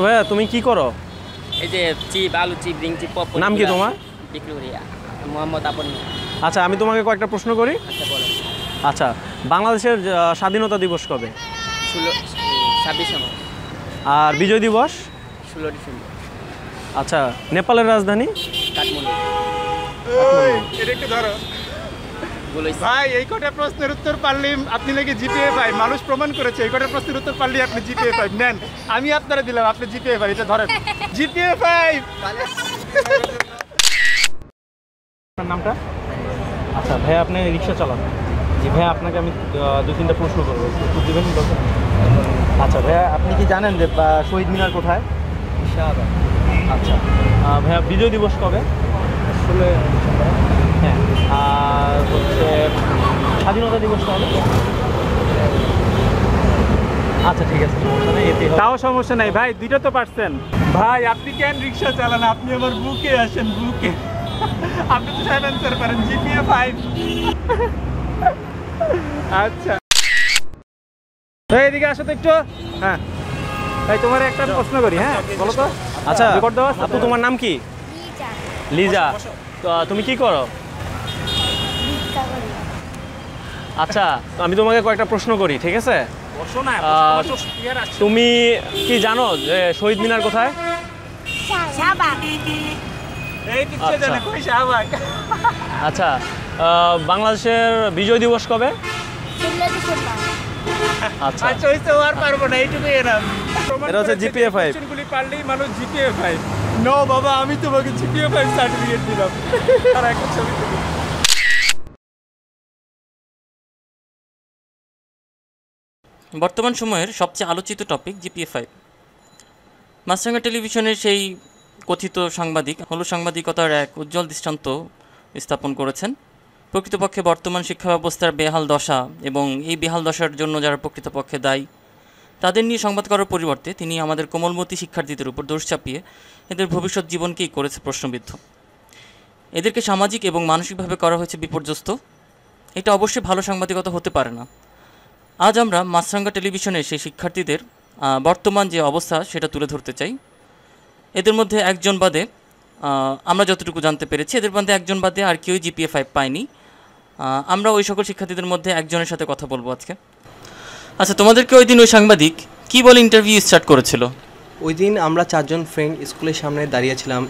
ভাইয়া তুমি কি করো? এই যে চিপ, আলু চিপ, রিং চিপ, পপ। নাম কি তোমার? বিক্রি করি। মোহাম্মদ আপন। আচ্ছা, আমি তোমাকে কয়েকটা প্রশ্ন করি। আচ্ছা বলেন। আচ্ছা, বাংলাদেশের স্বাধীনতা দিবস কবে? 26 মার্চ। আর বিজয় দিবস? 16 ডিসেম্বর। আচ্ছা, নেপালের রাজধানী? কাঠমান্ডু। এটা একটু ধরো ভাই, এই কটা প্রশ্নের উত্তর পারলে আপনি নাকি জিপিএ পাই। মানুষ প্রমাণ করেছে এই কটা প্রশ্নের উত্তর পারলে আপনি জিপিএ পাই নেন। আমি আপনারা দিলাম, আপনি জিপিএ পাই। এটা ধরেন জিপিএ পাই। নামটা? আচ্ছা ভাইয়া, আপনি রিক্সা চালান? জি ভাইয়া, আপনাকে আমি দু তিনটা প্রশ্ন করবো, উত্তর দেবেন? আচ্ছা ভাইয়া, আপনি কি জানেন যে শহীদ মিনার কোথায়? আচ্ছা ভাইয়া, বিজয় দিবস কবে? 16 ডিসেম্বর। হ্যাঁ, আর হচ্ছে স্বাধীনতা দিবস কবে? আচ্ছা ঠিক আছে, সমস্যা নেই, এতে তাও সমস্যা নাই ভাই, দুইটা তো পারছেন। ভাই আপনি কেন রিক্সা চালান? আপনি আমার বুকে আসেন, বুকে। আপনি তো সাহেব অ্যান্সার পারেন, জিপিএ 5। আচ্ছা এদিকে আসো তো একটু। হ্যাঁ ভাই, তোমার একটা প্রশ্ন করি। হ্যাঁ বলো তো। আচ্ছা আপু, তোমার নাম কি? লিজা। তো তুমি কি করো? আচ্ছা, আমি তোমাকে কয়েকটা প্রশ্ন করি, ঠিক আছে? তুমি কি জানো যে শহীদ মিনার কোথায়? আচ্ছা, বাংলাদেশের বিজয় দিবস কবে? আচ্ছা, আর পারবো না, এইটুকুই এনাফ। এটা হচ্ছে জিপিএ 5। কোশ্চেনগুলি পারলেই মানুষ জিপিএ 5। নো বাবা, আমি তোমাকে জিপিএ 5 সার্টিফিকেট দিলাম। আর একটা ছবি তুলি। বর্তমান সময়ের সবচেয়ে আলোচিত টপিক জিপিএ 5। মাছরাঙা টেলিভিশনের সেই কথিত সাংবাদিক হলো সাংবাদিকতার এক উজ্জ্বল দৃষ্টান্ত স্থাপন করেছেন। প্রকৃতপক্ষে বর্তমান শিক্ষা ব্যবস্থার বেহাল দশা এবং এই বেহাল দশার জন্য যারা প্রকৃতপক্ষে দায়ী তাদের নিয়ে সংবাদ করার পরিবর্তে তিনি আমাদের কোমলমতি শিক্ষার্থীদের উপর দোষ চাপিয়ে এদের ভবিষ্যৎ জীবনকেই করেছে প্রশ্নবিদ্ধ। এদেরকে সামাজিক এবং মানসিকভাবে করা হয়েছে বিপর্যস্ত। এটা অবশ্যই ভালো সাংবাদিকতা হতে পারে না। আজ আমরা মাছরাঙা টেলিভিশনের সেই শিক্ষার্থীদের বর্তমান যে অবস্থা সেটা তুলে ধরতে চাই। এদের মধ্যে একজন বাদে আমরা যতটুকু জানতে পেরেছি, এদের মধ্যে একজন বাদে আর কেউই জিপিএ 5 পায়নি। আমরা ওই সকল শিক্ষার্থীদের মধ্যে একজনের সাথে কথা বলবো আজকে। আচ্ছা, তোমাদেরকে ওই দিন ওই সাংবাদিক কী বলে ইন্টারভিউ স্টার্ট করেছিল? ওই দিন আমরা চারজন ফ্রেন্ড স্কুলের সামনে দাঁড়িয়েছিলাম।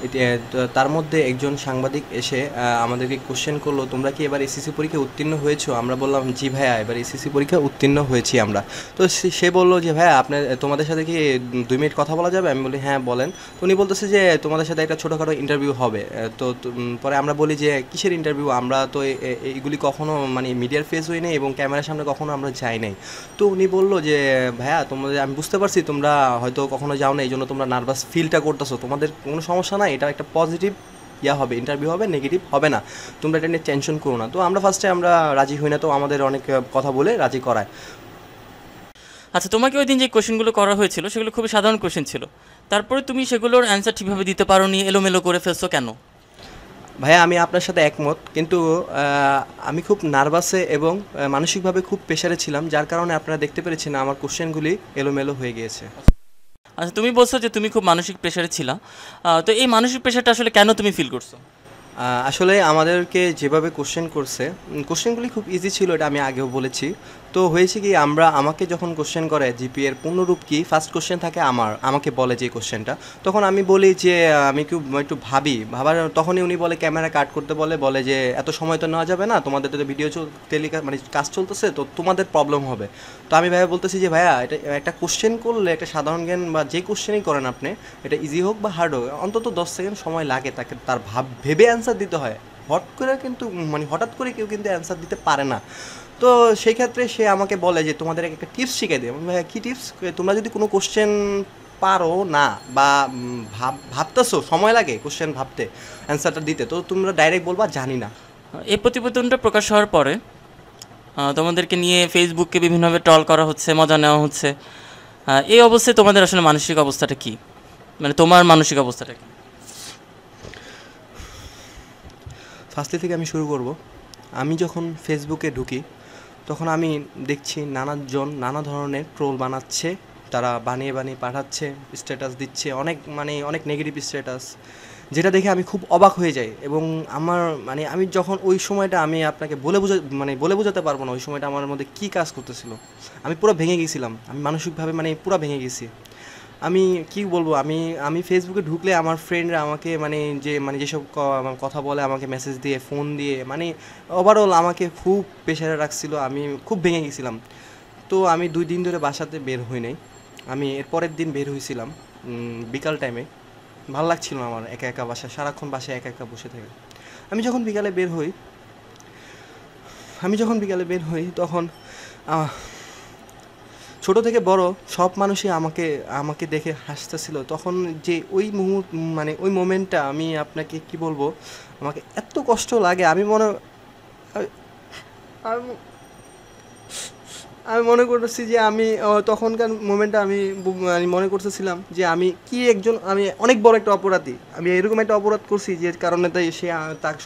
তার মধ্যে একজন সাংবাদিক এসে আমাদেরকে কোশ্চেন করলো, তোমরা কি এবার এসএসসি পরীক্ষায় উত্তীর্ণ হয়েছো? আমরা বললাম জি ভাইয়া, এবার এসএসসি পরীক্ষায় উত্তীর্ণ হয়েছি আমরা। তো সে বললো যে ভাইয়া তোমাদের সাথে কি 2 মিনিট কথা বলা যাবে? আমি বলি হ্যাঁ বলেন। তো উনি বলতেছে যে তোমাদের সাথে একটা ছোটোখাটো ইন্টারভিউ হবে। তো পরে আমরা বলি যে কিসের ইন্টারভিউ? আমরা তো এইগুলি কখনো মানে মিডিয়ার ফেস হই নাই এবং ক্যামেরার সামনে কখনো আমরা যাই নাই। তো উনি বললো যে ভাইয়া তোমাদের, আমি বুঝতে পারছি তোমরা হয়তো কখনো যাও না, এই জন্য তোমরা নার্ভাস ফিলটা করতেছো। তোমাদের কোনো সমস্যা নাই, এটা একটা পজিটিভ হবে, ইন্টারভিউ হবে, নেগেটিভ হবে না, তোমরা এটা নিয়ে টেনশন করো না। তো আমরা ফার্স্টে আমরা রাজি হই না, তো আমাদের অনেক কথা বলে রাজি করায়। আচ্ছা, তোমাকে ওই দিন যে কোশ্চেনগুলো করা হয়েছিল সেগুলো খুবই সাধারণ কোশ্চেন ছিল, তারপরে তুমি সেগুলোর অ্যান্সার ঠিকভাবে দিতে পারো নি, এলোমেলো করে ফেলছো কেন? ভাইয়া আমি আপনার সাথে একমত, কিন্তু আমি খুব নার্ভাসে এবং মানসিকভাবে খুব প্রেশারে ছিলাম, যার কারণে আপনারা দেখতে পেরেছেন আমার কোশ্চেনগুলি এলোমেলো হয়ে গিয়েছে। আচ্ছা, তুমি বলছো যে তুমি খুব মানসিক প্রেশারে ছিলা, তো এই মানসিক প্রেশারটা আসলে কেন তুমি ফিল করছো? আসলে আমাদেরকে যেভাবে কোশ্চেন করছে, কোশ্চেনগুলি খুব ইজি ছিল, এটা আমি আগেও বলেছি। তো হয়েছে কি, আমাকে যখন কোশ্চেন করে জিপিএর পূর্ণরূপ কি, ফার্স্ট কোশ্চেন থাকে আমাকে বলে যে কোশ্চেনটা, তখন আমি বলি যে আমি একটু ভাবার, তখনই উনি বলে ক্যামেরা কাট করতে বলে যে এত সময় তো নেওয়া যাবে না, তোমাদের তো ভিডিও মানে কাজ চলতেছে, তো তোমাদের প্রবলেম হবে। তো আমি ভাইয়া বলতেছি যে ভাইয়া এটা একটা কোশ্চেন করলে, একটা সাধারণ জ্ঞান বা যে কোশ্চেনই করেন আপনি, এটা ইজি হোক বা হার্ড হোক, অন্তত 10 সেকেন্ড সময় লাগে তাকে তার ভেবে অ্যান্সার দিতে হয়। হঠাৎ করে কেউ কিন্তু অ্যান্সার দিতে পারে না। তো সেই ক্ষেত্রে সে আমাকে বলে যে তোমাদের একটা টিপস শিখিয়ে দেয়। ভাইয়া কী টিপস? তোমরা যদি কোনো কোশ্চেন পারো না বা ভাবতেছো, সময় লাগে কোশ্চেন ভাবতে, অ্যান্সারটা দিতে, তো তোমরা ডাইরেক্ট বলবা জানি না। এই প্রতিবেদনটা প্রকাশ হওয়ার পরে তোমাদেরকে নিয়ে ফেসবুককে বিভিন্নভাবে ট্রল করা হচ্ছে, মজা নেওয়া হচ্ছে। এই অবস্থায় তোমাদের আসলে মানসিক অবস্থাটা কী, মানে তোমার মানসিক অবস্থাটা কী? ফার্স্টে থেকে আমি শুরু করব। আমি যখন ফেসবুকে ঢুকি তখন আমি দেখছি নানাজন নানা ধরনের ট্রোল বানাচ্ছে, তারা বানিয়ে বানিয়ে পাঠাচ্ছে, স্ট্যাটাস দিচ্ছে, অনেক নেগেটিভ স্ট্যাটাস, যেটা দেখে আমি খুব অবাক হয়ে যাই। এবং আমার আমি যখন ওই সময়টা আমি আপনাকে বলে বোঝাতে পারবো না ওই সময়টা আমার মধ্যে কী কাজ করতেছিল। আমি পুরো ভেঙে গেছিলাম, আমি মানসিকভাবে পুরো ভেঙে গেছি। আমি কি বলবো, আমি ফেসবুকে ঢুকলে আমার ফ্রেন্ডরা আমাকে যেসব কথা বলে, আমাকে মেসেজ দিয়ে, ফোন দিয়ে, ওভারঅল আমাকে খুব প্রেশারে রাখছিল। আমি খুব ভেঙে গেছিলাম। তো আমি 2 দিন ধরে বাসাতে বের হই নাই। আমি এর পরের দিন বের হয়েছিলাম বিকাল টাইমে। ভালো লাগছিল না আমার একা একা সারাক্ষণ বাসায় একা একা বসে থাকে। আমি যখন বিকালে বের হই তখন ছোট থেকে বড় সব মানুষই আমাকে দেখে হাসতেছিল। তখন যে ওই মোমেন্টটা আমি আপনাকে কি বলবো, আমাকে এত কষ্ট লাগে। আমি মনে করতেছি যে আমি তখনকার মোমেন্টটা আমি মনে করতেছিলাম যে আমি অনেক বড় একটা অপরাধী। আমি এরকম একটা অপরাধ করছি যে কারণে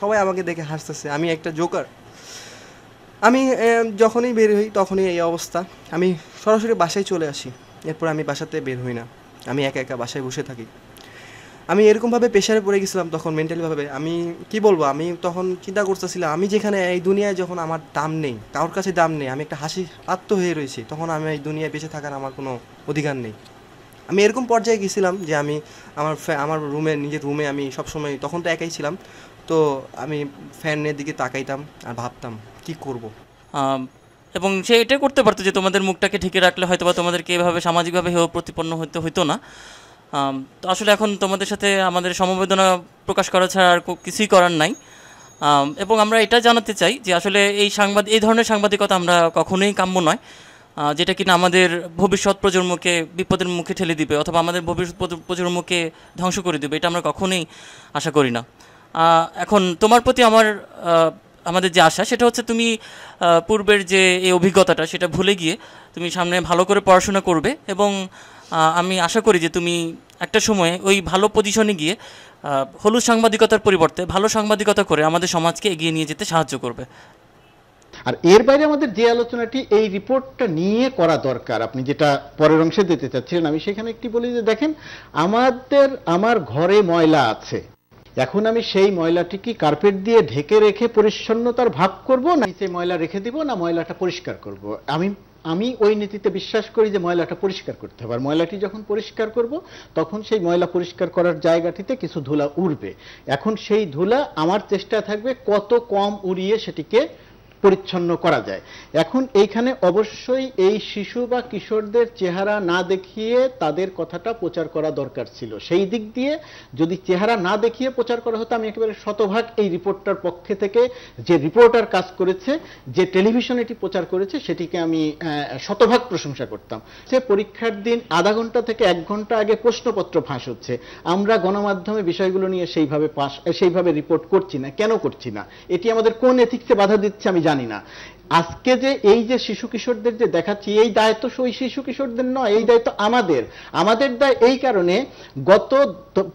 সবাই আমাকে দেখে হাসতেছে, আমি একটা জোকার। আমি যখনই বের হই তখনই এই অবস্থা। আমি সরাসরি বাসায় চলে আসি, এরপর আমি বাসাতে বের হই না, আমি একা একা বাসায় বসে থাকি। আমি এরকমভাবে প্রেশারে পড়ে গেছিলাম তখন মেন্টালিভাবে। আমি কি বলবো, আমি তখন চিন্তা করতেছিলাম আমি যেখানে এই দুনিয়ায় যখন আমার দাম নেই, কারোর কাছে দাম নেই, আমি একটা হাসি পাত্র হয়ে রয়েছি, তখন আমি এই দুনিয়ায় বেঁচে থাকার আমার কোনো অধিকার নেই। আমি এরকম পর্যায়ে গেছিলাম যে আমি আমার নিজের রুমে আমি সবসময়, তখন তো একাই ছিলাম, তো আমি ফ্যানের দিকে তাকাইতাম আর ভাবতাম কি করব। এবং সে এটাই করতে পারতো যে তোমাদের মুখটাকে ঢেকে রাখলে হয়তো বা তোমাদেরকে এভাবে সামাজিকভাবে হেয় প্রতিপন্ন হইতো না। তো আসলে এখন তোমাদের সাথে আমাদের সমবেদনা প্রকাশ করা ছাড়া আর কিছুই করার নাই। এবং আমরা এটা জানাতে চাই যে আসলে এই ধরনের সাংবাদিকতা আমরা কখনোই কাম্য নয়, যেটা কিনা আমাদের ভবিষ্যৎ প্রজন্মকে বিপদের মুখে ঠেলে দিবে অথবা আমাদের ভবিষ্যৎ প্রজন্মকে ধ্বংস করে দেবে, এটা আমরা কখনোই আশা করি না। এখন তোমার প্রতি আমাদের যে আশা সেটা হচ্ছে তুমি পূর্বের যে এই অভিজ্ঞতাটা সেটা ভুলে গিয়ে তুমি সামনে ভালো করে পড়াশোনা করবে এবং আমি আশা করি যে তুমি একটা সময়ে ওই ভালো পজিশনে গিয়ে হলুদ সাংবাদিকতার পরিবর্তে ভালো সাংবাদিকতা করে আমাদের সমাজকে এগিয়ে নিয়ে যেতে সাহায্য করবে। আর এর বাইরে আমাদের যে আলোচনাটি এই রিপোর্টটা নিয়ে করা দরকার, আপনি যেটা পরের অংশে দিতে চাচ্ছিলেন, আমি সেখানে একটি বলি যে দেখেন, আমার ঘরে ময়লা আছে, এখন আমি সেই ময়লাটি কি কার্পেট দিয়ে ঢেকে রেখে পরিচ্ছন্নতার ভাব করব, না নিচে ময়লা রেখে দিব, না ময়লাটা পরিষ্কার করব? আমি ওই নীতিতে বিশ্বাস করি যে ময়লাটা পরিষ্কার করতে হবে। আর ময়লাটি যখন পরিষ্কার করব তখন সেই ময়লা পরিষ্কার করার জায়গাটিতে কিছু ধুলা উড়বে। এখন সেই ধুলা আমার চেষ্টা থাকবে কত কম উড়িয়ে সেটিকে পরিচ্ছন্ন করা যায়। এখন এইখানে অবশ্যই এই শিশু বা কিশোরদের চেহারা না দেখিয়ে তাদের কথাটা প্রচার করা দরকার ছিল। সেই দিক দিয়ে যদি চেহারা না দেখিয়ে প্রচার করা হতো, আমি একেবারে শতভাগ এই রিপোর্টটার পক্ষে থেকে, যে রিপোর্টার কাজ করেছে, যে টেলিভিশন এটি প্রচার করেছে, সেটিকে আমি শতভাগ প্রশংসা করতাম। সে পরীক্ষার দিন আধা ঘন্টা থেকে 1 ঘন্টা আগে প্রশ্নপত্র ফাঁস হচ্ছে, আমরা গণমাধ্যমে বিষয়গুলো নিয়ে সেইভাবে রিপোর্ট করছি না। কেন করছি না? এটি আমাদের কোন এথিক্সে বাধা দিচ্ছে আমি জানি না। আজকে যে এই যে শিশু কিশোরদের যে দেখাচ্ছি, এই দায়িত্ব ওই শিশু কিশোরদের নয়, এই দায়িত্ব আমাদের দায়। এই কারণে গত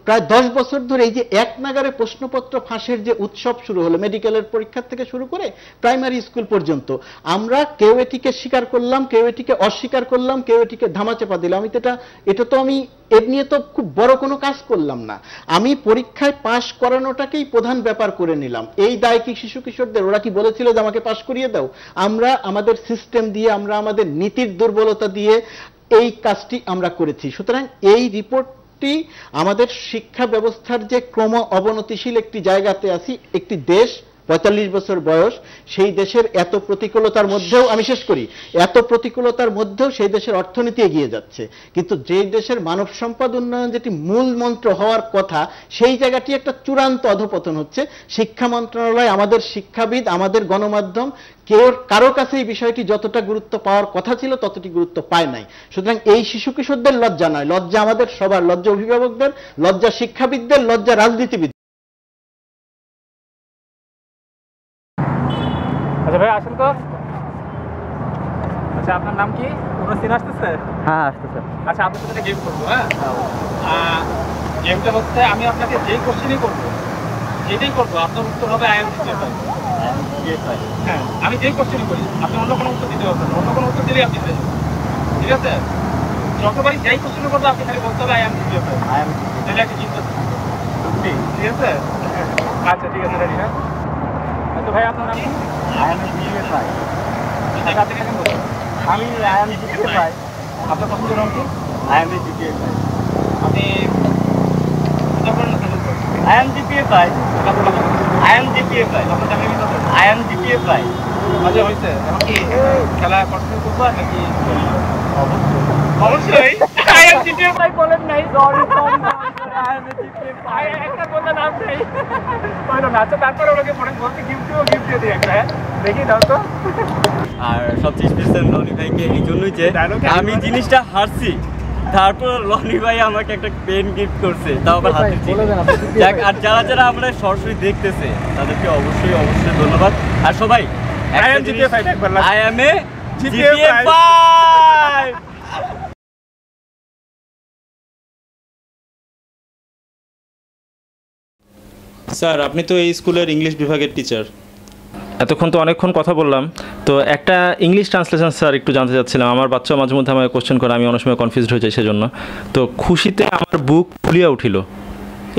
প্রায় 10 বছর ধরে এই যে এক নাগারে প্রশ্নপত্র ফাঁসের যে উৎসব শুরু হলো, মেডিকেলের পরীক্ষার থেকে শুরু করে প্রাইমারি স্কুল পর্যন্ত, আমরা কেউ এটিকে স্বীকার করলাম, কেউ এটিকে অস্বীকার করলাম, কেউ এটিকে ধামাচাপা দিলাম। এটা তো আমি এর নিয়ে তো খুব বড় কোনো কাজ করলাম না। আমি পরীক্ষায় পাশ করানোটাকেই প্রধান ব্যাপার করে নিলাম। এই দায় কি শিশু কিশোরদের? ওরা কি বলেছিল যে আমাকে পাশ করিয়ে দাও? আমরা আমাদের সিস্টেম দিয়ে, আমরা আমাদের নীতির দুর্বলতা দিয়ে এই কাজটি আমরা করেছি। সুতরাং এই রিপোর্টটি আমাদের শিক্ষা ব্যবস্থার যে ক্রম অবনতিশীল একটি জায়গাতে আছি, একটি দেশ 45 বছর বয়স, সেই দেশের এত প্রতিকূলতার মধ্যেও, আমি শেষ করি, এত প্রতিকূলতার মধ্যেও সেই দেশের অর্থনীতি এগিয়ে যাচ্ছে, কিন্তু যে দেশের মানব সম্পদ উন্নয়ন যেটি মূল মন্ত্র হওয়ার কথা, সেই জায়গাটি একটা চূড়ান্ত অধপতন হচ্ছে। শিক্ষা মন্ত্রণালয়, আমাদের শিক্ষাবিদ, আমাদের গণমাধ্যম, কারো কাছে এই বিষয়টি যতটা গুরুত্ব পাওয়ার কথা ছিল ততটি গুরুত্ব পায় নাই। সুতরাং এই শিশু কিশোরদের লজ্জা নয়, লজ্জা আমাদের সবার, লজ্জা অভিভাবকদের, লজ্জা শিক্ষাবিদদের, লজ্জা রাজনীতিবিদ। আচ্ছা ভাই আসেন তো। আচ্ছা আপনার নাম কি? কোনো সিন আসতেছে? হ্যাঁ আসতেছে। আচ্ছা আপনার সাথে গেম করবো। হ্যাঁ, গেমটা হচ্ছে আমি আপনাকে যেই কোশ্চেনই করবো, যেটাই করবো, আপনার উত্তর হবে হ্যাঁ, আমি যেই কোশ্চেনই করি আপনি অন্য কোনো উত্তর দিতে পারবেন, অন্য কোনো উত্তর দিলেই আপনি ঠিক আছে? যতবারই যাই কোশ্চেন করবো আপনি খালি বলতে হবে আই এম জিপিএফআই। তাহলে একটা চিন্তা ঠিক আছে। আচ্ছা ঠিক আছে রেডি হ্যাঁ। তো ভাই আপনার নাম কি? I am GPA five. আচ্ছা আপনি কেন বলছেন? আমি আই এম জিপিএফআই। আপনার পছন্দের নাম কি? I am GPA five. আপনি I am GPA five. I am GPA five. আপনার চাকরি নিতে হবে। I am GPA five. আচ্ছা হয়েছে এখন কি খেলা কন্টিনিউ করবো নাকি? অবশ্যই। অবশ্যই আই এম জিপিএফআই বলেন নাই। Sorry I am GPA five. একটা বলতে নাম নেই বললো না। আচ্ছা তারপরে ওনাকে পরে বলতে গিফট দিয়ে দিই একটা হ্যাঁ দেখি দাও তো। আর সবচেয়ে স্পেশাল লনি ভাইকে এই জন্যই যে Dialogue আমি জিনিসটা হারছি, তারপর লনি ভাই আমাকে একটা পেন গিফট করছে, তাও আবার হাতে যাক। আর যারা যারা আমরা সরাসরি দেখতেছে তাদেরকে অবশ্যই অবশ্যই ধন্যবাদ। আর সবাই I am GPA5 একবার last- I M A GPA5 sir আপনি তো এই স্কুলের ইংলিশ বিভাগের টিচার। এতক্ষণ তো অনেকক্ষণ কথা বললাম, তো একটা ইংলিশ ট্রান্সলেশন স্যার একটু জানতে চাচ্ছিলাম। আমার বাচ্চা মাঝে মধ্যে আমাকে কোশ্চেন করে, আমি অনেক সময় কনফিউজড হয়ে যাই সেজন্য। তো খুশিতে আমার বুক ফুলিয়া উঠিল,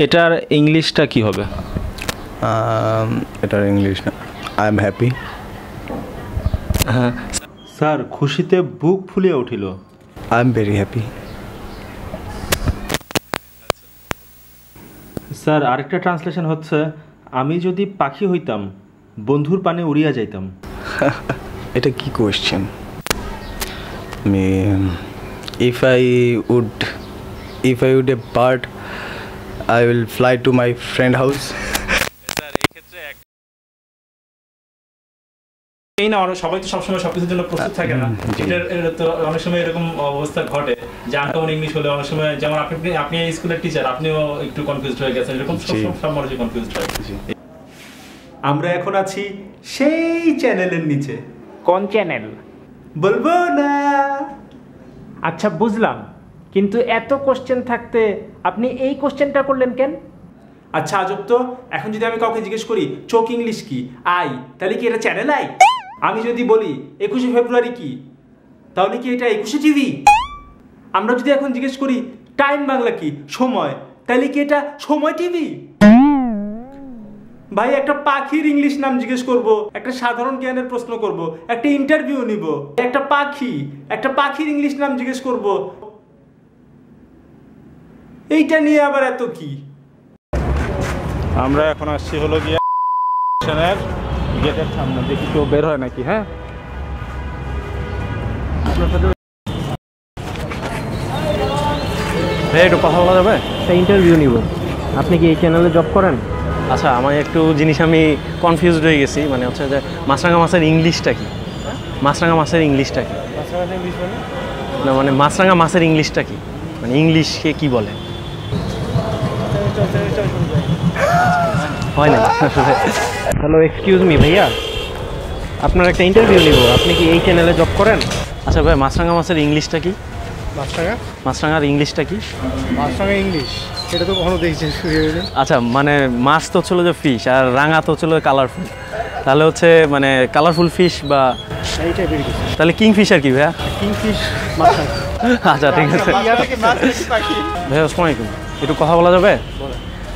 এটার ইংলিশটা কি হবে? এটার ইংলিশ না, আই এম হ্যাপি। হ্যাঁ স্যার, খুশিতে বুক ফুলিয়া উঠিল। I am very happy. Sir আরেকটা ট্রান্সলেশন হচ্ছে, আমি যদি পাখি হইতাম বন্ধুর পানে উড়িয়া যাইতাম। এটা কি কোয়েশ্চেন? আমি if I would a bird I will fly to my friend house. এই না, সবাই তো সবসময় সবকিছুর জন্য প্রস্তুত থাকে না। এটা তো অনেক সময় এরকম অবস্থা ঘটে যে আনকমন ইংলিশ হলে অনেক সময়, যেমন আপনি এই স্কুলের টিচার, আপনিও একটু কনফিউজড হয়ে গেছেন, এরকম সব মানুষই কনফিউজড হয়। আমরা এখন আছি সেই চ্যানেলের নিচে। কোন চ্যানেল? বলবো না। আচ্ছা বুঝলাম, কিন্তু এত কোশ্চেন থাকতে আপনি এই কোশ্চেনটা করলেন কেন? আচ্ছা আজব তো, এখন যদি আমি কাউকে জিজ্ঞেস করি চোখ ইংলিশ কি আই, তাহলে কি এটা চ্যানেল আই? আমি যদি বলি 21শে ফেব্রুয়ারি কি, তাহলে কি এটা 21শে টিভি? আমরা যদি এখন জিজ্ঞেস করি টাইম বাংলা কি, সময়, তাহলে কি এটা সময় টিভি? ভাই একটা পাখির ইংলিশ নাম জিজ্ঞেস করব, একটা সাধারণ জ্ঞানের প্রশ্ন করব, একটা ইন্টারভিউ নিব, একটা পাখির ইংলিশ নাম জিজ্ঞেস করব, এইটা নিয়ে আবার এত কি? আমরা এখন আসছি হলো গিয়ে গেটের সামনে, দেখি কেউ বের হয় নাকি। হ্যাঁ ভাই একটু কথা বলা যাবে? একটা ইন্টারভিউ নিব। আপনি কি এই চ্যানেলে জব করেন? আচ্ছা, আমার একটু জিনিস আমি কনফিউজড হয়ে গেছি, মানে হচ্ছে যে মাছরাঙা মাছের ইংলিশটা কি? মাছরাঙা মাছের ইংলিশটা কি? না মানে মাছরাঙা মাছের ইংলিশটা কি, মানে ইংলিশকে কি বলে? হয় না। হ্যালো এক্সকিউজ মি ভাইয়া, আপনার একটা ইন্টারভিউ নিব। আপনি কি এই চ্যানেলে জব করেন? আচ্ছা ভাই, মাছরাঙা মাছের ইংলিশটা কি? মাছরাঙার ইংলিশটা কি? মাছরাঙা ইংলিশ এটা তো কখনো দেখছি। আচ্ছা মানে মাছ তো ছিল যে ফিশ, আর রাঙা তো ছিল কালারফুল, তাহলে হচ্ছে মানে কালারফুল ফিশ বা তাহলে কিং ফিশার কি ভাইয়া? কিংফিশ। আচ্ছা ঠিক আছে ভাইয়া, আসসালামু আলাইকুম, একটু কথা বলা যাবে?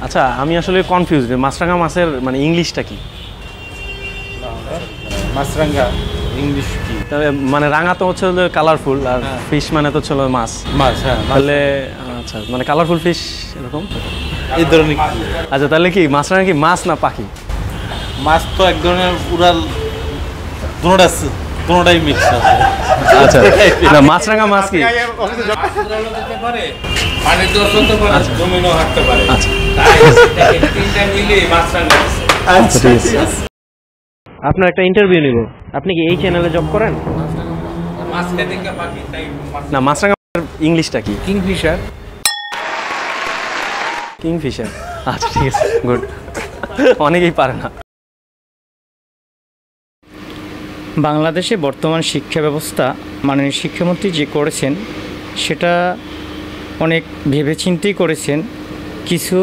আচ্ছা আমি আসলে কনফিউজড, মাছরাঙা মাছের মানে ইংলিশটা কি? মাছরাঙা ইংলিশ কি? তাহলে মানে রাঙা তো হচ্ছে কালারফুল, আর ফিশ মানে তো ছিল মাছ। মাছ, হ্যাঁ। তাহলে আচ্ছা মানে কালারফুল ফিশ এরকম এই ধরনের। আচ্ছা তাহলে কি মাছরাঙা কি মাছ না পাখি? মাছ তো এক ধরনের উড়াল, কোনোটাই মিক্স আছে। আচ্ছা না মাছরাঙা মাছ কি? পানির দর্শন তো পারে, জমিনও হাঁটতে পারে। আচ্ছা তিনটা মিলে মাছরাঙা আছে। আচ্ছা ঠিক আছে। আপনার একটা ইন্টারভিউ নিব। আপনি কি এই চ্যানেলে জব করেন? মাছ খেতে গিয়ে পাখি তাই না মাছরাঙা ইংলিশটা কি? কিংফিশার। কিংফিশার। আচ্ছা ঠিক আছে, গুড। অনেকেই পারে না। বাংলাদেশে বর্তমান শিক্ষা ব্যবস্থা মাননীয় শিক্ষামন্ত্রী যে করেছেন সেটা অনেক ভেবেচিন্তেই করেছেন। কিছু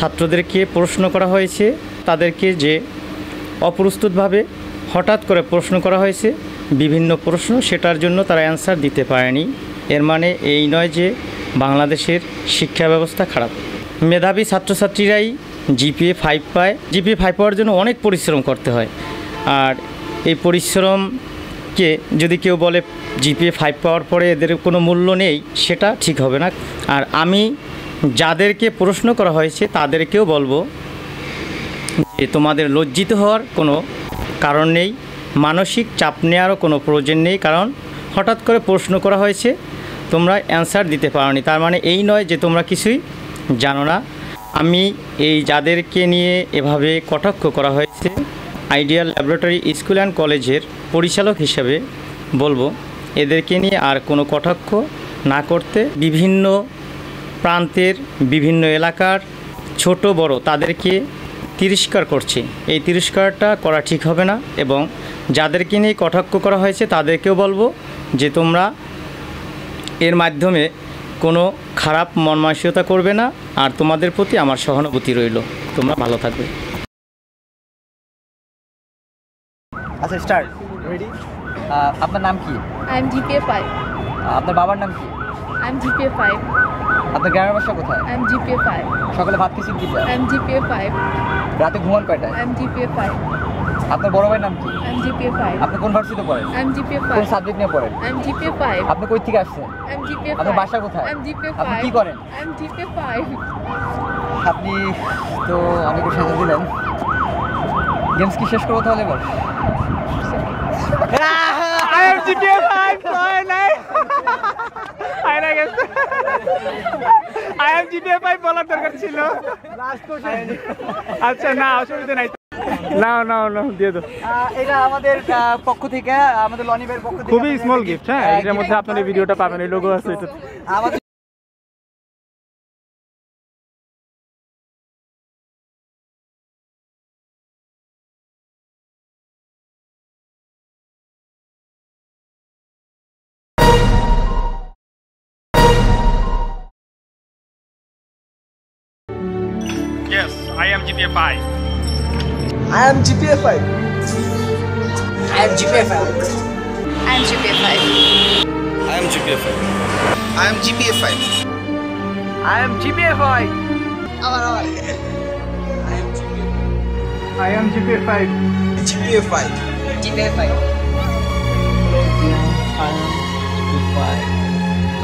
ছাত্রদেরকে প্রশ্ন করা হয়েছে, তাদেরকে যে অপ্রস্তুতভাবে হঠাৎ করে প্রশ্ন করা হয়েছে বিভিন্ন প্রশ্ন, সেটার জন্য তারা অ্যান্সার দিতে পারেনি। এর মানে এই নয় যে বাংলাদেশের শিক্ষা ব্যবস্থা খারাপ। মেধাবী ছাত্রছাত্রীরাই জিপিএ 5 পায়। জিপিএ 5 পাওয়ার জন্য অনেক পরিশ্রম করতে হয়, আর এই পরিশ্রমকে যদি কেউ বলে জিপিএ 5 পাওয়ার পরে এদের কোনো মূল্য নেই, সেটা ঠিক হবে না। আর আমি যাদেরকে প্রশ্ন করা হয়েছে তাদেরকেও বলবো যে তোমাদের লজ্জিত হওয়ার কোনো কারণ নেই, মানসিক চাপ নেওয়ারও কোনো প্রয়োজন নেই, কারণ হঠাৎ করে প্রশ্ন করা হয়েছে, তোমরা অ্যান্সার দিতে পারোনি, তার মানে এই নয় যে তোমরা কিছুই জানো না। আমি এই যাদেরকে নিয়ে এভাবে কটাক্ষ করা হয়েছে, আইডিয়াল ল্যাবরেটরি স্কুল অ্যান্ড কলেজের পরিচালক হিসেবে বলবো এদেরকে নিয়ে আর কোনো কটাক্ষ না করতে। বিভিন্ন প্রান্তের বিভিন্ন এলাকার ছোট বড় তাদেরকে তিরস্কার করছে, এই তিরস্কারটা করা ঠিক হবে না। এবং যাদেরকে নিয়ে কটাক্ষ করা হয়েছে তাদেরকেও বলবো যে তোমরা এর মাধ্যমে কোনো খারাপ মন মানসিকতা করবে না, আর তোমাদের প্রতি আমার সহানুভূতি রইল। তোমরা ভালো থাকবে। আচ্ছা স্টার্ট, রেডি? আপনার নাম কি? I am GPA 5। আপনার বাবার নাম কি? I am GPA 5। আপনার গ্রামের বাসা কোথায়? I am GPA 5। সকালে ভাত খেয়েছেন কি? I am GPA 5। রাতে ঘুমান কয়টায়? I am GPA 5। আপনার বড় ভাইয়ের নাম কি? I am GPA 5। আপনি কোন ভার্সিটিতে পড়েন? I am GPA 5। কোন সাবজেক্ট নিয়ে পড়েন? I am GPA 5। আপনি কই থেকে আসছেন? I am GPA 5। আপনার বাসা কোথায়? I am GPA 5। আপনি কি করেন? I am GPA 5। আপনি তো অনেক সাজা দিলেন, গেমস কি শেষ করবো তাহলে এবার? আই এম জিপিএ 5 হয় নাই, আইরা গেছে। আই এম জিপিএ 5 বলার দরকার ছিল। আচ্ছা না, অসুবিধা নাই, নাও নাও নাও দিয়ে দাও। এটা আমাদের পক্ষ থেকে, আমাদের লনিবের পক্ষ থেকে খুবই স্মল গিফট। হ্যাঁ, এটার মধ্যে আপনার এই ভিডিওটা পাবেন, এই লোগো আছে এটা। আমাদের Yes, I am GPA 5. I am GPA 5. I am GPA 5. I am GPA 5. I am GPA 5. I am GPA 5. I am GPA 5. I am GPA 5. GPA 5. GPA 5.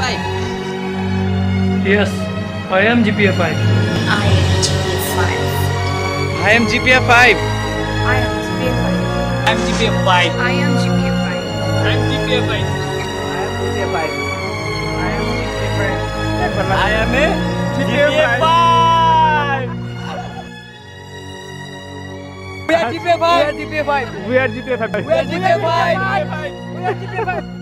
5. Yes, I am GPA 5. I am GPA 5. I am GPA 5. I am GPA 5. I am GPA 5. I am GPA 5. I am GPA 5. I am a GPA 5. We are GPA 5. We are GPA 5. We are GPA 5. We are GPA 5. We are GPA 5.